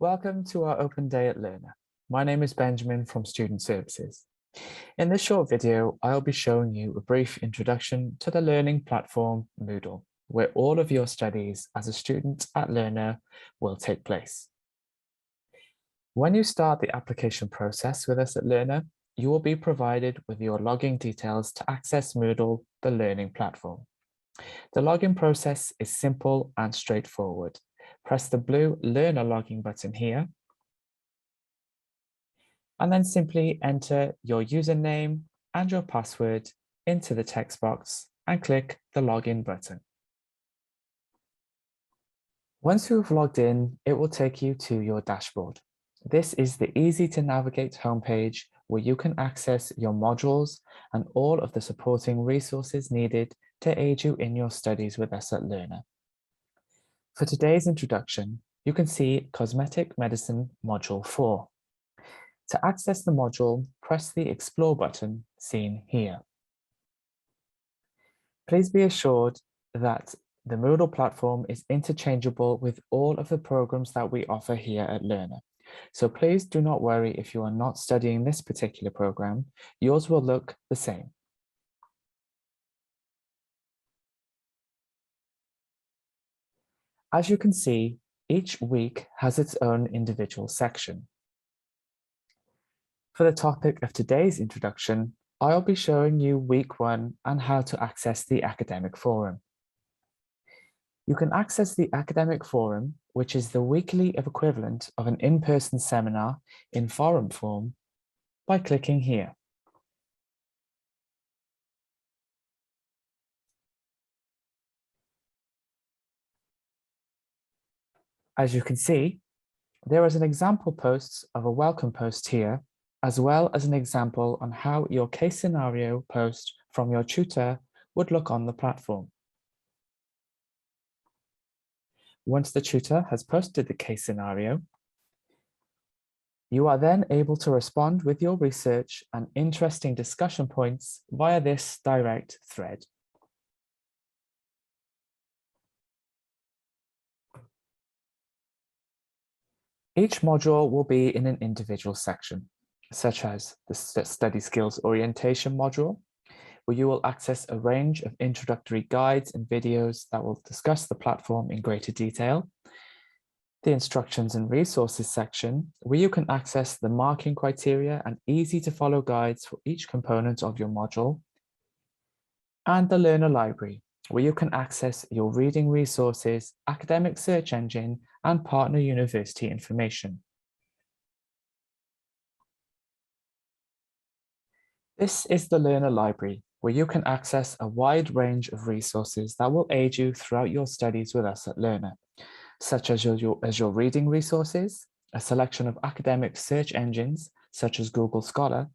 Welcome to our open day at Learna. My name is Benjamin from Student Services. In this short video, I'll be showing you a brief introduction to the learning platform Moodle, where all of your studies as a student at Learna will take place. When you start the application process with us at Learna, you will be provided with your login details to access Moodle, the learning platform. The login process is simple and straightforward. Press the blue Learner login button here, and then simply enter your username and your password into the text box and click the login button. Once you've logged in, it will take you to your dashboard. This is the easy to navigate homepage where you can access your modules and all of the supporting resources needed to aid you in your studies with us at Learna. For today's introduction, you can see Cosmetic Medicine Module 4. To access the module, press the Explore button seen here. Please be assured that the Moodle platform is interchangeable with all of the programs that we offer here at Learna. So please do not worry if you are not studying this particular program, yours will look the same. As you can see, each week has its own individual section. For the topic of today's introduction, I'll be showing you week 1 and how to access the academic forum. You can access the academic forum, which is the weekly equivalent of an in-person seminar in forum form, by clicking here. As you can see, there is an example post of a welcome post here, as well as an example on how your case scenario post from your tutor would look on the platform. Once the tutor has posted the case scenario, you are then able to respond with your research and interesting discussion points via this direct thread. Each module will be in an individual section, such as the Study Skills Orientation module, where you will access a range of introductory guides and videos that will discuss the platform in greater detail. The Instructions and Resources section, where you can access the marking criteria and easy to follow guides for each component of your module. And the Learner Library, where you can access your reading resources, academic search engine, and partner university information. This is the Learner Library, where you can access a wide range of resources that will aid you throughout your studies with us at Learna, such as your reading resources, a selection of academic search engines, such as Google Scholar,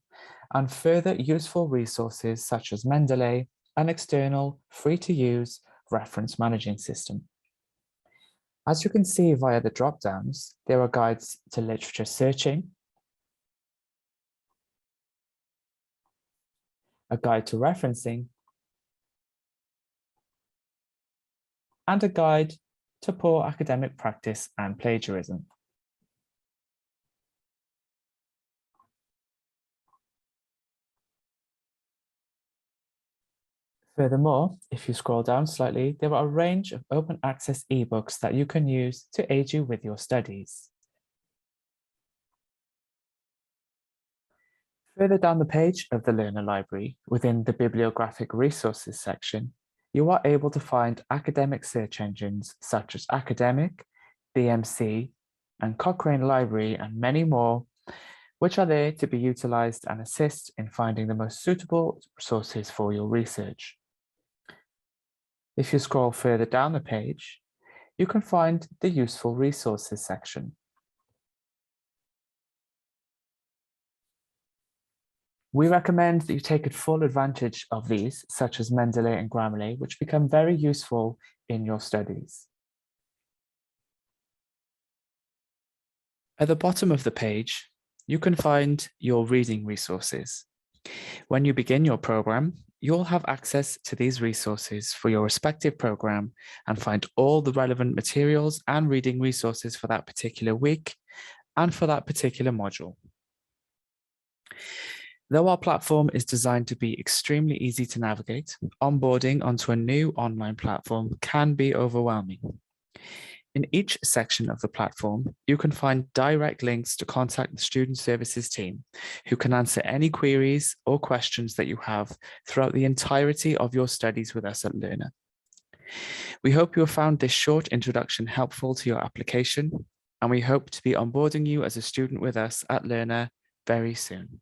and further useful resources such as Mendeley, an external, free-to-use reference managing system. As you can see via the drop-downs, there are guides to literature searching, a guide to referencing, and a guide to poor academic practice and plagiarism. Furthermore, if you scroll down slightly, there are a range of open access ebooks that you can use to aid you with your studies. Further down the page of the Learner Library, within the Bibliographic Resources section, you are able to find academic search engines such as Academic, BMC, and Cochrane Library, and many more, which are there to be utilized and assist in finding the most suitable sources for your research. If you scroll further down the page, you can find the Useful Resources section. We recommend that you take full advantage of these, such as Mendeley and Grammarly, which become very useful in your studies. At the bottom of the page, you can find your reading resources. When you begin your program, you'll have access to these resources for your respective program and find all the relevant materials and reading resources for that particular week, and for that particular module. Though our platform is designed to be extremely easy to navigate, onboarding onto a new online platform can be overwhelming. In each section of the platform, you can find direct links to contact the Student Services team, who can answer any queries or questions that you have throughout the entirety of your studies with us at Learna. We hope you have found this short introduction helpful to your application, and we hope to be onboarding you as a student with us at Learna very soon.